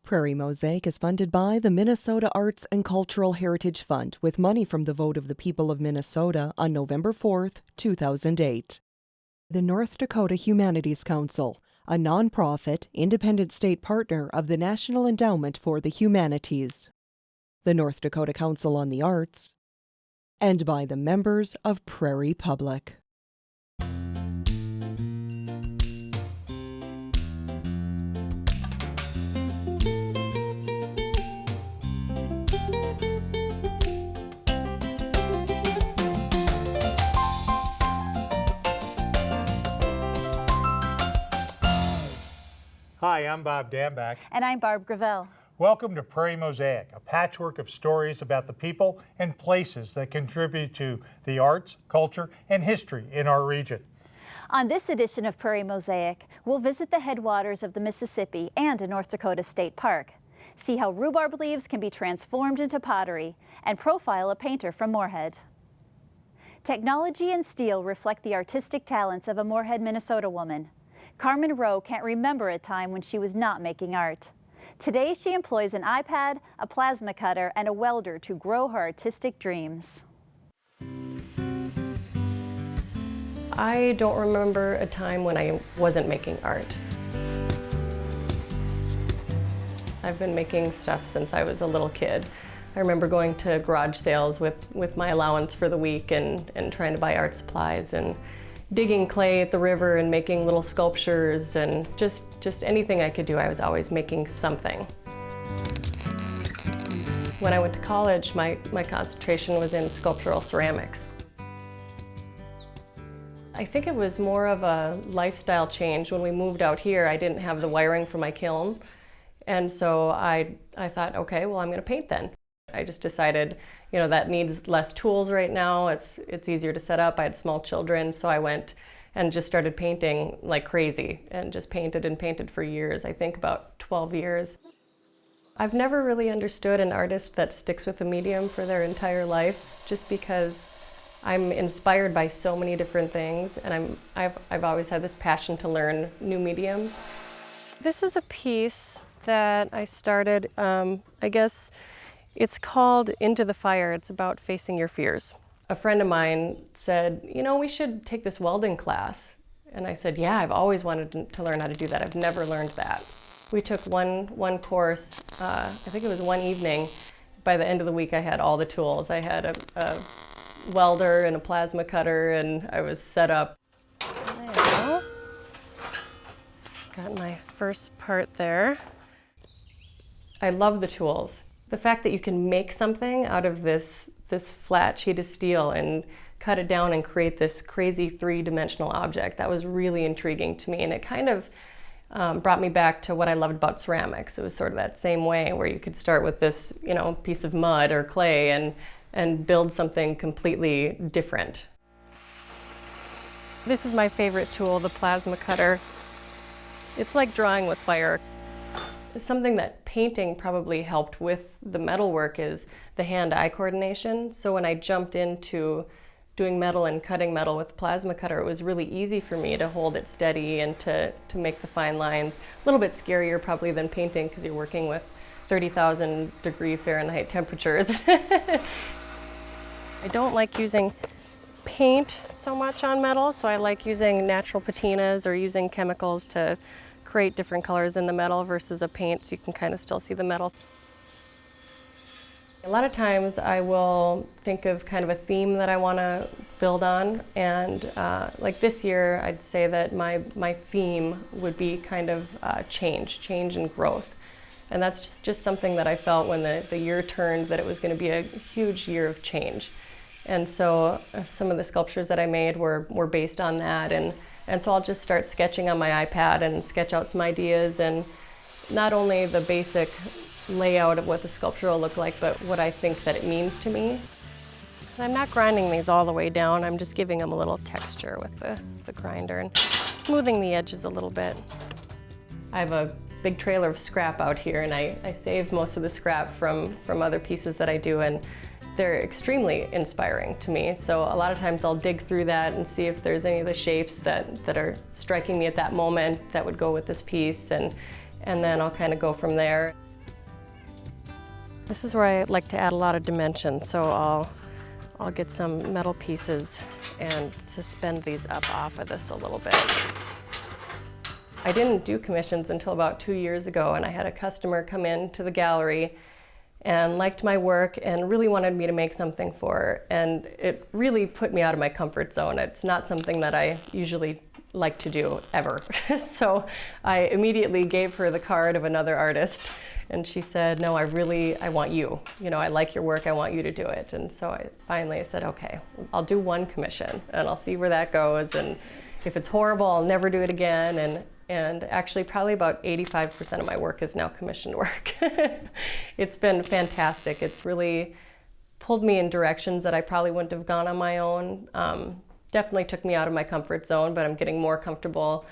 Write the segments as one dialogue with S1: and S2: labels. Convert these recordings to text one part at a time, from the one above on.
S1: Prairie Mosaic is funded by the Minnesota Arts and Cultural Heritage Fund with money from the vote of the people of Minnesota on November 4, 2008. The North Dakota Humanities Council, a nonprofit, independent state partner of the National Endowment for the Humanities. The North Dakota Council on the Arts, and by the members of Prairie Public.
S2: Hi, I'm Bob Dambach.
S3: And I'm Barb Gravel.
S2: Welcome to Prairie Mosaic, a patchwork of stories about the people and places that contribute to the arts, culture, and history in our region.
S3: On this edition of Prairie Mosaic, we'll visit the headwaters of the Mississippi and a North Dakota State Park, see how rhubarb leaves can be transformed into pottery, and profile a painter from Moorhead. Technology and steel reflect the artistic talents of a Moorhead, Minnesota woman. Karmen Rheault can't remember a time when she was not making art. Today she employs an iPad, a plasma cutter, and a welder to grow her artistic dreams.
S4: I don't remember a time when I wasn't making art. I've been making stuff since I was a little kid. I remember going to garage sales with my allowance for the week and trying to buy art supplies and digging clay at the river and making little sculptures and just anything I could do. I was always making something. When I went to college, my concentration was in sculptural ceramics. I think it was more of a lifestyle change. When we moved out here, I didn't have the wiring for my kiln. And so I thought, okay, well, I'm going to paint then. I just decided, you know, that needs less tools right now. It's easier to set up. I had small children, so I went and just started painting like crazy and just painted and painted for years. I think about 12 years. I've never really understood an artist that sticks with a medium for their entire life, just because I'm inspired by so many different things, and I've always had this passion to learn new mediums. This is a piece that I started, I guess it's called Into the Fire. It's about facing your fears. A friend of mine said, you know, we should take this welding class. And I said, yeah, I've always wanted to learn how to do that. I've never learned that. We took one course, I think it was one evening. By the end of the week, I had all the tools. I had a welder and a plasma cutter, and I was set up. There you go. Got my first part there. I love the tools. The fact that you can make something out of this flat sheet of steel and cut it down and create this crazy three-dimensional object, that was really intriguing to me, and it kind of brought me back to what I loved about ceramics. It was sort of that same way where you could start with this, you know, piece of mud or clay and build something completely different. This is my favorite tool, the plasma cutter. It's like drawing with fire. Something that painting probably helped with the metalwork is the hand-eye coordination. So when I jumped into doing metal and cutting metal with the plasma cutter, it was really easy for me to hold it steady and to make the fine lines. A little bit scarier probably than painting because you're working with 30,000 degree Fahrenheit temperatures. I don't like using paint so much on metal, so I like using natural patinas or using chemicals to create different colors in the metal versus a paint, so you can kind of still see the metal. A lot of times I will think of kind of a theme that I want to build on, and like this year I'd say that my theme would be kind of change and growth. And that's just something that I felt when the year turned, that it was going to be a huge year of change. And so some of the sculptures that I made were based on that, and so I'll just start sketching on my iPad and sketch out some ideas, and not only the basic layout of what the sculpture will look like, but what I think that it means to me. And I'm not grinding these all the way down, I'm just giving them a little texture with the grinder and smoothing the edges a little bit. I have a big trailer of scrap out here, and I save most of the scrap from other pieces that I do, and they're extremely inspiring to me. So a lot of times I'll dig through that and see if there's any of the shapes that are striking me at that moment that would go with this piece, and then I'll kind of go from there. This is where I like to add a lot of dimension, so I'll get some metal pieces and suspend these up off of this a little bit. I didn't do commissions until about 2 years ago, and I had a customer come in to the gallery and liked my work and really wanted me to make something for her. And it really put me out of my comfort zone. It's not something that I usually like to do, ever. So I immediately gave her the card of another artist, and she said, no, I want you. You know, I like your work, I want you to do it. And so I finally said, okay, I'll do one commission and I'll see where that goes. And if it's horrible, I'll never do it again. And actually probably about 85% of my work is now commissioned work. It's been fantastic. It's really pulled me in directions that I probably wouldn't have gone on my own. Definitely took me out of my comfort zone, but I'm getting more comfortable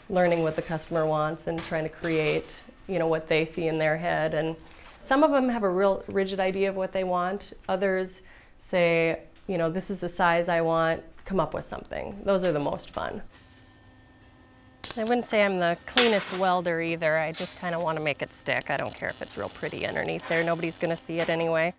S4: learning what the customer wants and trying to create, you know, what they see in their head. And some of them have a real rigid idea of what they want. Others say, you know, this is the size I want, come up with something. Those are the most fun. I wouldn't say I'm the cleanest welder either. I just kind of want to make it stick. I don't care if it's real pretty underneath there. Nobody's going to see it anyway.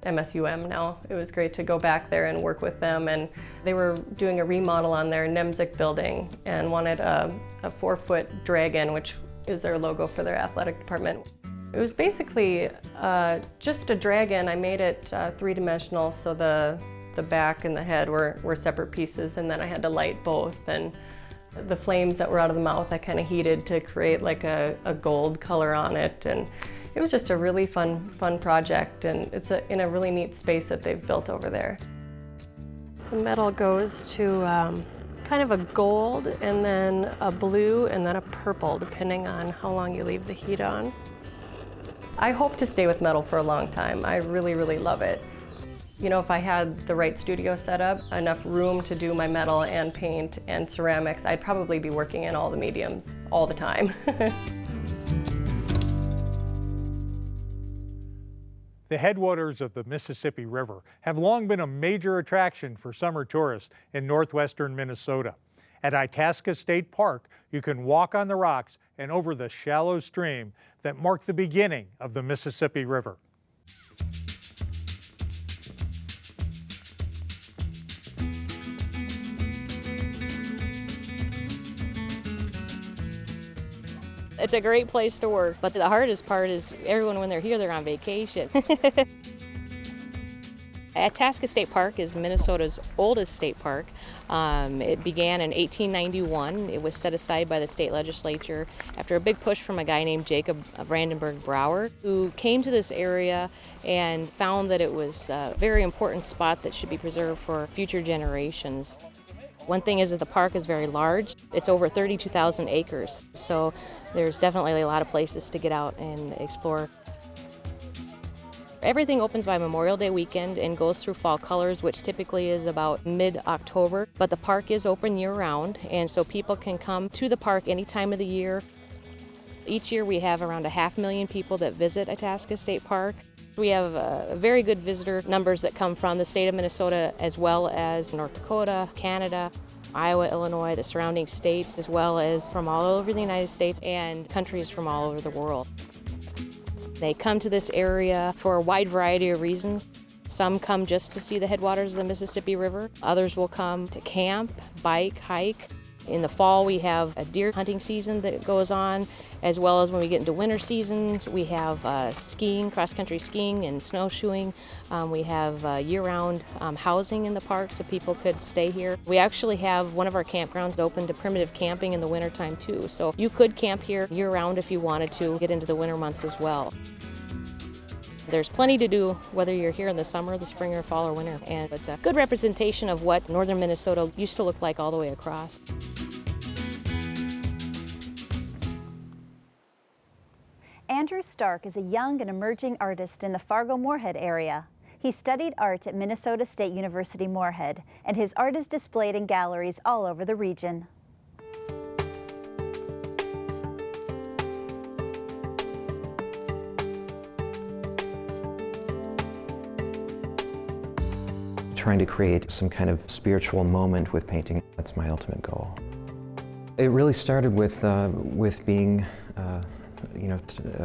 S4: MSUM now. It was great to go back there and work with them, and they were doing a remodel on their Nemzik building and wanted a 4-foot dragon, which is their logo for their athletic department. It was basically just a dragon. I made it three-dimensional, so the back and the head were separate pieces, and then I had to light both, and the flames that were out of the mouth I kind of heated to create like a gold color on it. And it was just a really fun project, and it's in a really neat space that they've built over there. The metal goes to kind of a gold, and then a blue, and then a purple, depending on how long you leave the heat on. I hope to stay with metal for a long time. I really, really love it. You know, if I had the right studio set up, enough room to do my metal and paint and ceramics, I'd probably be working in all the mediums all the time.
S2: The headwaters of the Mississippi River have long been a major attraction for summer tourists in northwestern Minnesota. At Itasca State Park, you can walk on the rocks and over the shallow stream that mark the beginning of the Mississippi River.
S5: It's a great place to work, but the hardest part is everyone, when they're here, they're on vacation. Itasca State Park is Minnesota's oldest state park. It began in 1891. It was set aside by the state legislature after a big push from a guy named Jacob Brandenburg Brower, who came to this area and found that it was a very important spot that should be preserved for future generations. One thing is that the park is very large. It's over 32,000 acres, so there's definitely a lot of places to get out and explore. Everything opens by Memorial Day weekend and goes through fall colors, which typically is about mid-October. But the park is open year-round, and so people can come to the park any time of the year. Each year we have around 500,000 people that visit Itasca State Park. We have very good visitor numbers that come from the state of Minnesota, as well as North Dakota, Canada, Iowa, Illinois, the surrounding states, as well as from all over the United States and countries from all over the world. They come to this area for a wide variety of reasons. Some come just to see the headwaters of the Mississippi River. Others will come to camp, bike, hike. In the fall, we have a deer hunting season that goes on, as well as when we get into winter season, we have skiing, cross-country skiing and snowshoeing. We have year-round housing in the park, so people could stay here. We actually have one of our campgrounds open to primitive camping in the wintertime too, so you could camp here year-round if you wanted to get into the winter months as well. There's plenty to do, whether you're here in the summer, the spring, or fall, or winter, and it's a good representation of what northern Minnesota used to look like all the way across.
S3: Andrew Stark is a young and emerging artist in the Fargo-Moorhead area. He studied art at Minnesota State University Moorhead, and his art is displayed in galleries all over the region.
S6: Trying to create some kind of spiritual moment with painting, that's my ultimate goal. It really started with being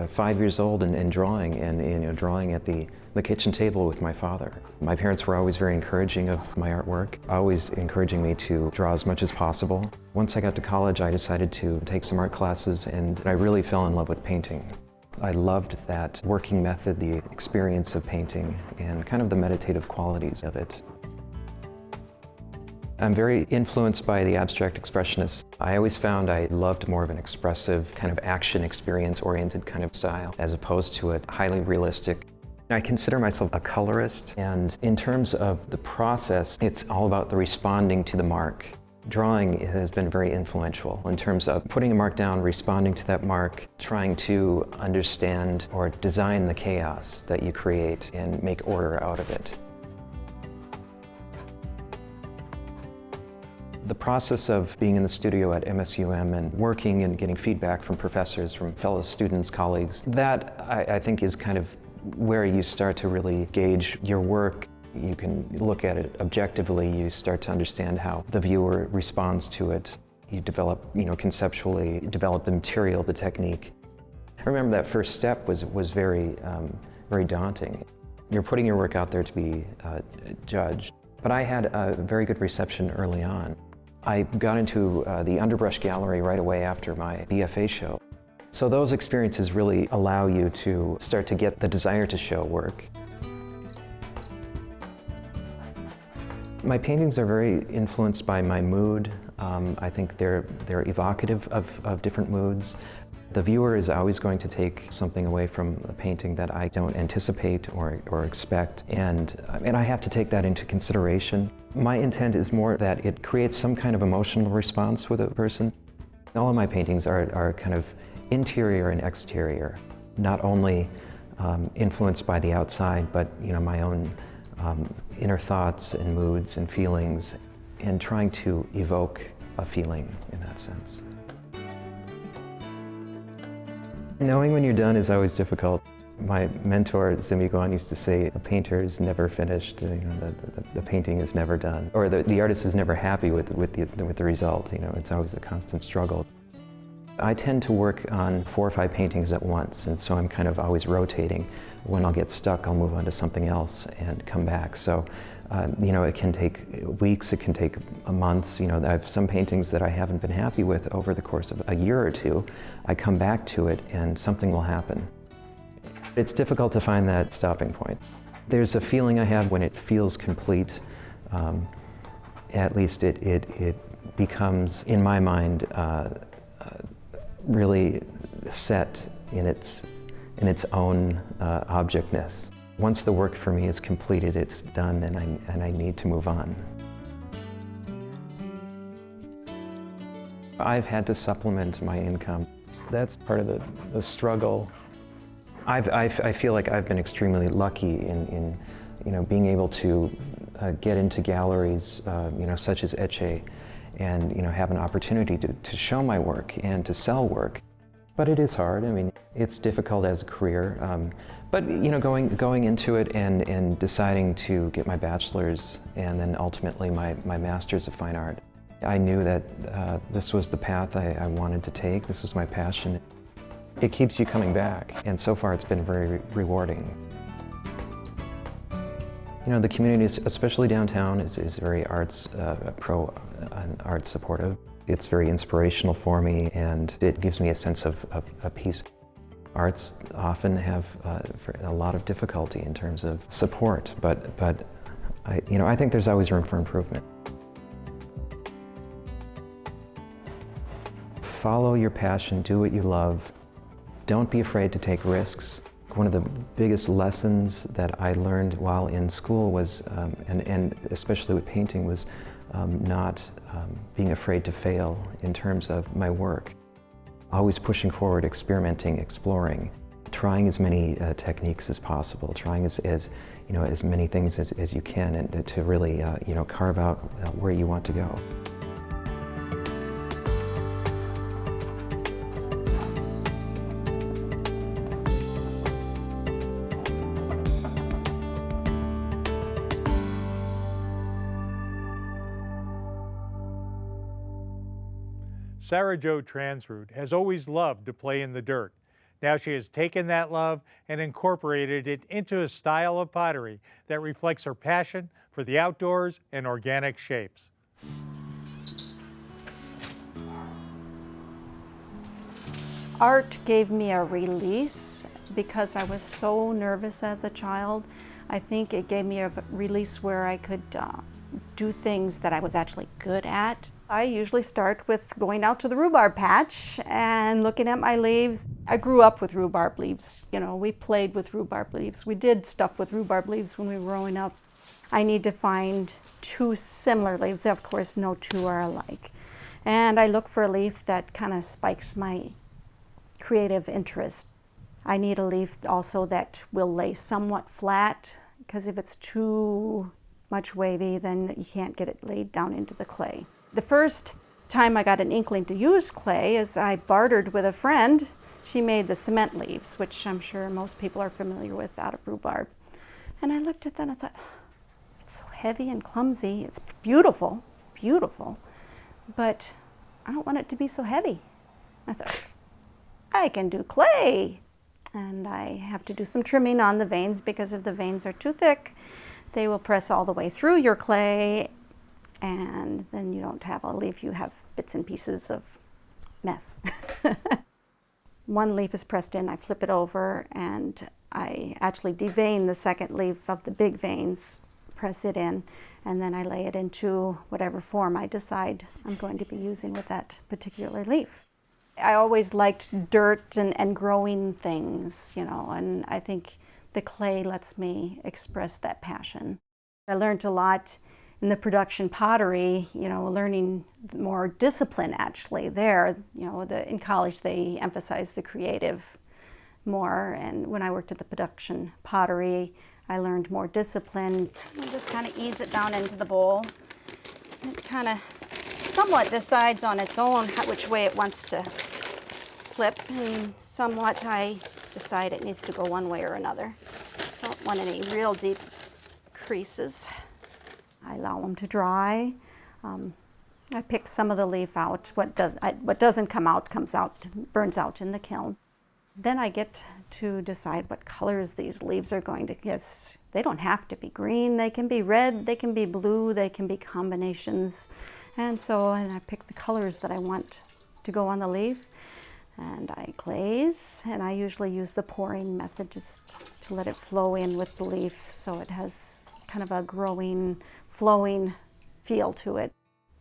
S6: 5 years old and drawing, and drawing at the kitchen table with my father. My parents were always very encouraging of my artwork, always encouraging me to draw as much as possible. Once I got to college, I decided to take some art classes, and I really fell in love with painting. I loved that working method, the experience of painting, and kind of the meditative qualities of it. I'm very influenced by the abstract expressionists. I always found I loved more of an expressive, kind of action experience-oriented kind of style, as opposed to a highly realistic. I consider myself a colorist, and in terms of the process, it's all about the responding to the mark. Drawing has been very influential in terms of putting a mark down, responding to that mark, trying to understand or design the chaos that you create and make order out of it. The process of being in the studio at MSUM and working and getting feedback from professors, from fellow students, colleagues, that I think is kind of where you start to really gauge your work. You can look at it objectively, you start to understand how the viewer responds to it. You develop, conceptually, you develop the material, the technique. I remember that first step was very, very daunting. You're putting your work out there to be judged. But I had a very good reception early on. I got into the Underbrush Gallery right away after my BFA show. So those experiences really allow you to start to get the desire to show work. My paintings are very influenced by my mood. I think they're evocative of different moods. The viewer is always going to take something away from a painting that I don't anticipate or expect, and I have to take that into consideration. My intent is more that it creates some kind of emotional response with a person. All of my paintings are kind of interior and exterior, not only influenced by the outside, but my own inner thoughts and moods and feelings, and trying to evoke a feeling in that sense. Knowing when you're done is always difficult. My mentor, Zimi Guan, used to say, a painter is never finished, the painting is never done, or the artist is never happy with the result. It's always a constant struggle. I tend to work on 4 or 5 paintings at once, and so I'm kind of always rotating. When I'll get stuck, I'll move on to something else and come back. So, it can take weeks, it can take months. I have some paintings that I haven't been happy with over the course of a year or two. I come back to it and something will happen. It's difficult to find that stopping point. There's a feeling I have when it feels complete. At least it becomes, in my mind, really set in its own objectness. Once the work for me is completed, it's done, and I need to move on. I've had to supplement my income. That's part of the struggle. I feel like I've been extremely lucky in being able to get into galleries, such as Etche, and have an opportunity to show my work and to sell work. But it is hard. It's difficult as a career. But going into it and deciding to get my bachelor's and then ultimately my master's of fine art, I knew that this was the path I wanted to take. This was my passion. It keeps you coming back, and so far it's been very rewarding. The community, especially downtown, is very arts pro and arts supportive. It's very inspirational for me, and it gives me a sense of peace. Arts often have a lot of difficulty in terms of support, but I think there's always room for improvement. Follow your passion, do what you love. Don't be afraid to take risks. One of the biggest lessons that I learned while in school was, and especially with painting, was not being afraid to fail in terms of my work. Always pushing forward, experimenting, exploring, trying as many techniques as possible, trying as many things as you can, and to really carve out where you want to go.
S2: Sarah Jo Transrud has always loved to play in the dirt. Now she has taken that love and incorporated it into a style of pottery that reflects her passion for the outdoors and organic shapes.
S7: Art gave me a release because I was so nervous as a child. I think it gave me a release where I could do things that I was actually good at. I usually start with going out to the rhubarb patch and looking at my leaves. I grew up with rhubarb leaves. You know, we played with rhubarb leaves. We did stuff with rhubarb leaves when we were growing up. I need to find two similar leaves. Of course, no two are alike. And I look for a leaf that kind of spikes my creative interest. I need a leaf also that will lay somewhat flat, because if it's too much wavy, then you can't get it laid down into the clay. The first time I got an inkling to use clay is I bartered with a friend. She made the cement leaves, which I'm sure most people are familiar with out of rhubarb. And I looked at that and I thought, it's so heavy and clumsy. It's beautiful, beautiful, but I don't want it to be so heavy. I thought, I can do clay. And I have to do some trimming on the veins, because if the veins are too thick, they will press all the way through your clay, and then you don't have a leaf, you have bits and pieces of mess. One leaf is pressed in, I flip it over, and I actually devein the second leaf of the big veins, press it in, and then I lay it into whatever form I decide I'm going to be using with that particular leaf. I always liked dirt and growing things, you know, and I think the clay lets me express that passion. I learned a lot in the production pottery, you know, learning more discipline actually there. You know, in college they emphasize the creative more, and when I worked at the production pottery, I learned more discipline. I just kind of ease it down into the bowl. It kind of somewhat decides on its own which way it wants to flip, and somewhat I decide it needs to go one way or another. Don't want any real deep creases. I allow them to dry. I pick some of the leaf out. What doesn't come out comes out, burns out in the kiln. Then I get to decide what colors these leaves are going to get. They don't have to be green. They can be red, they can be blue, they can be combinations. And I pick the colors that I want to go on the leaf, and I glaze, and I usually use the pouring method just to let it flow in with the leaf so it has kind of a growing, flowing feel to it.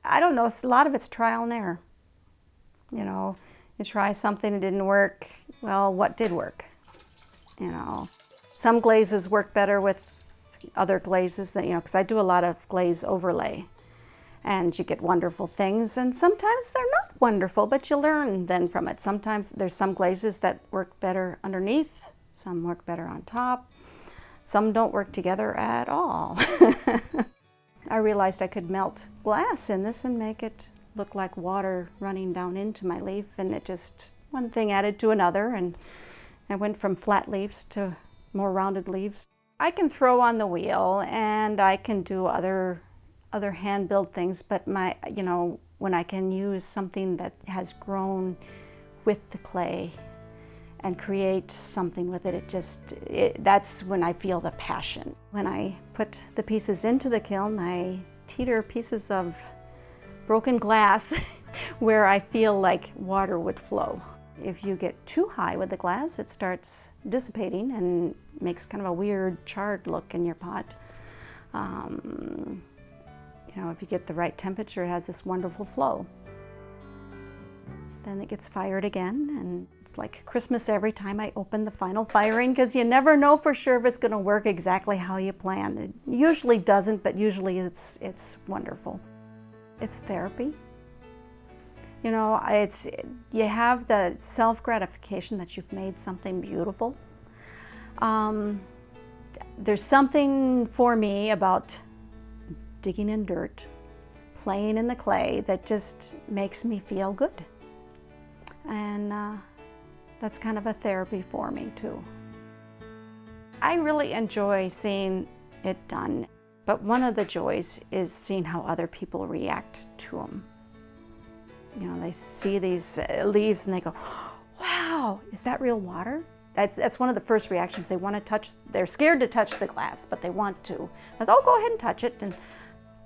S7: I don't know, a lot of it's trial and error. You know, you try something, it didn't work, well, what did work? You know, some glazes work better with other glazes that, you know, because I do a lot of glaze overlay. And you get wonderful things, and sometimes they're not wonderful, but you learn then from it. Sometimes there's some glazes that work better underneath, some work better on top, some don't work together at all. I realized I could melt glass in this and make it look like water running down into my leaf, and it just, one thing added to another, and I went from flat leaves to more rounded leaves. I can throw on the wheel, and I can do other hand-built things, but you know, when I can use something that has grown with the clay and create something with it, that's when I feel the passion. When I put the pieces into the kiln, I teeter pieces of broken glass where I feel like water would flow. If you get too high with the glass, it starts dissipating and makes kind of a weird charred look in your pot. You know, if you get the right temperature, it has this wonderful flow. Then it gets fired again, and it's like Christmas every time I open the final firing, because you never know for sure if it's going to work exactly how you planned. It usually doesn't, but usually it's wonderful. It's therapy. You know, you have the self-gratification that you've made something beautiful. There's something for me about digging in dirt, playing in the clay, that just makes me feel good. And that's kind of a therapy for me too. I really enjoy seeing it done, but one of the joys is seeing how other people react to them. You know, they see these leaves and they go, wow, wow, is that real water? That's one of the first reactions. They want to touch, they're scared to touch the glass, but they want to. I was, oh, go ahead and touch it, and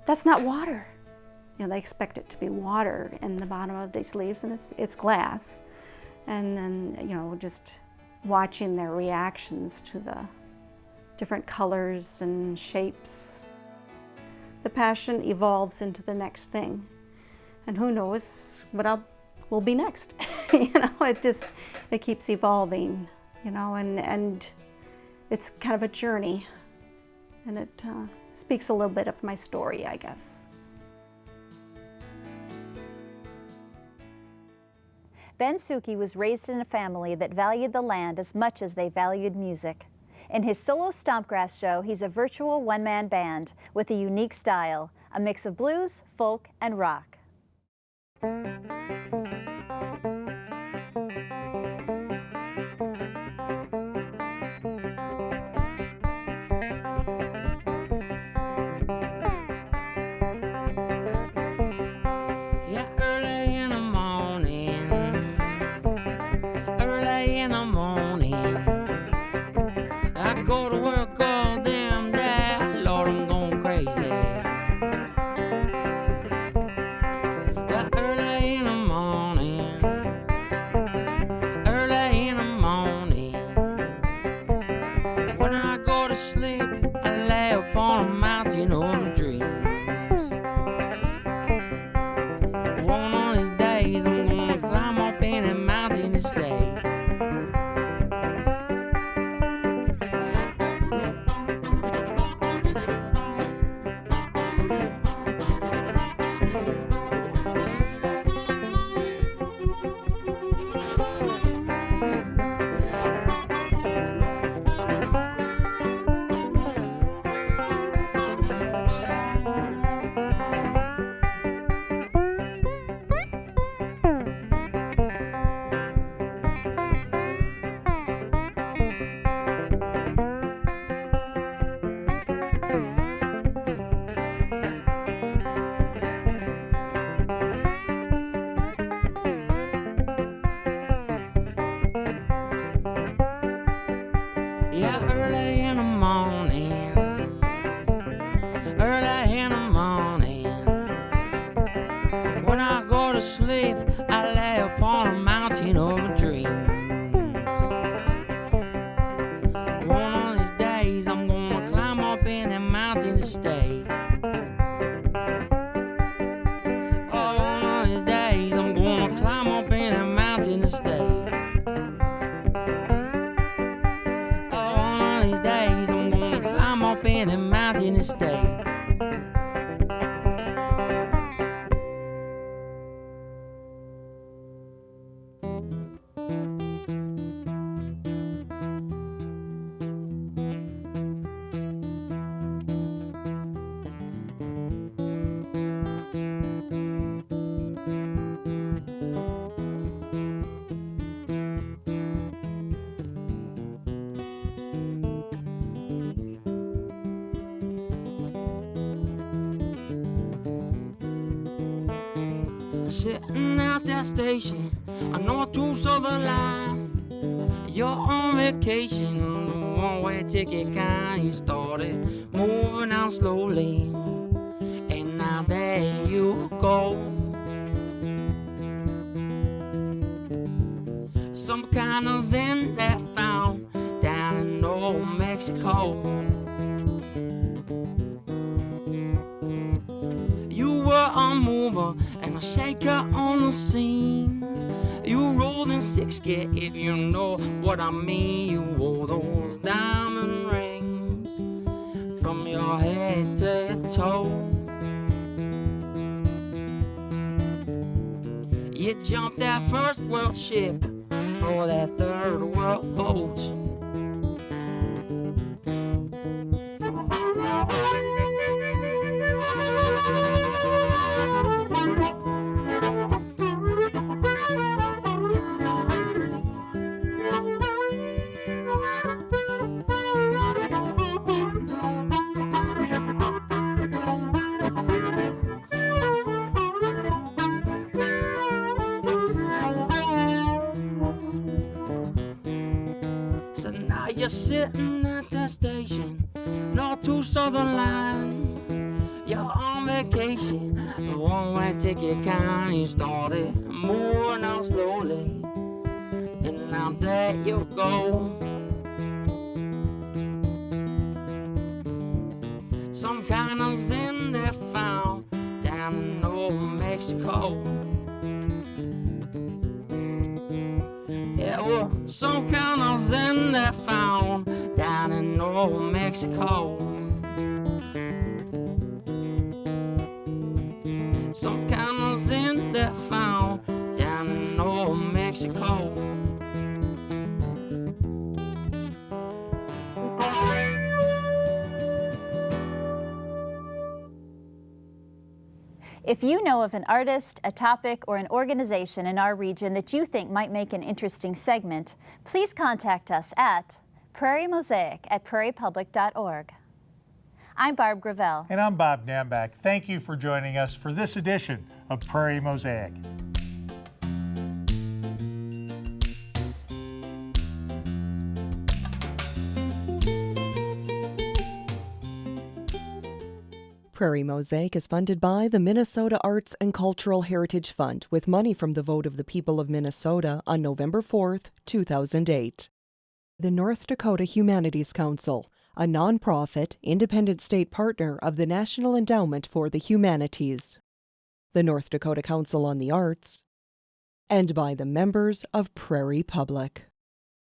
S7: that's not water. You know, they expect it to be water in the bottom of these leaves, and it's glass. And then, you know, just watching their reactions to the different colors and shapes. The passion evolves into the next thing. And who knows what will be next. You know, it keeps evolving, you know, and it's kind of a journey. And it speaks a little bit of my story, I guess.
S3: Ben Suki was raised in a family that valued the land as much as they valued music. In his solo Stompgrass show, he's a virtual one-man band with a unique style, a mix of blues, folk, and rock.
S8: Go to work all damn day, Lord, I'm going crazy. Well, early in the morning, when I go to sleep, I lay upon a mountain of dreams. One of these days, I'm gonna climb up in a mountain and stay. Yeah, early in the morning, when I go to sleep, I lay upon a mountain of dreams. One of these days, I'm gonna climb up in that mountain to stay. Oh, one of these days, I'm gonna climb up in that mountain to stay. Up in a mountain to stay. Sitting at that station, I know two southern line. You're on vacation, the one-way ticket kind. You started moving out slowly, and now there you go. Some kind of zen that found down in Old Mexico. You were a mover and a shaker on the scene. You rolled in 6 gear, if you know what I mean. You wore those diamond rings from your head to your toe. You jumped that first world ship for that third world boat. you're sitting at the station, North to Southern line. You're on vacation, the one-way ticket kind. You started moving out slowly, and now there you go. Some kind of zen they found down in Old Mexico. Yeah, well, some kind of zen they found down in Old Mexico. Some kind of zen they found down in Old Mexico.
S3: If you know of an artist, a topic, or an organization in our region that you think might make an interesting segment, please contact us at prairiemosaic@prairiepublic.org. I'm Barb Gravel.
S2: And I'm Bob Namback. Thank you for joining us for this edition of Prairie Mosaic.
S1: Prairie Mosaic is funded by the Minnesota Arts and Cultural Heritage Fund with money from the vote of the people of Minnesota on November 4th, 2008. The North Dakota Humanities Council, a nonprofit, independent state partner of the National Endowment for the Humanities. The North Dakota Council on the Arts, and by the members of Prairie Public.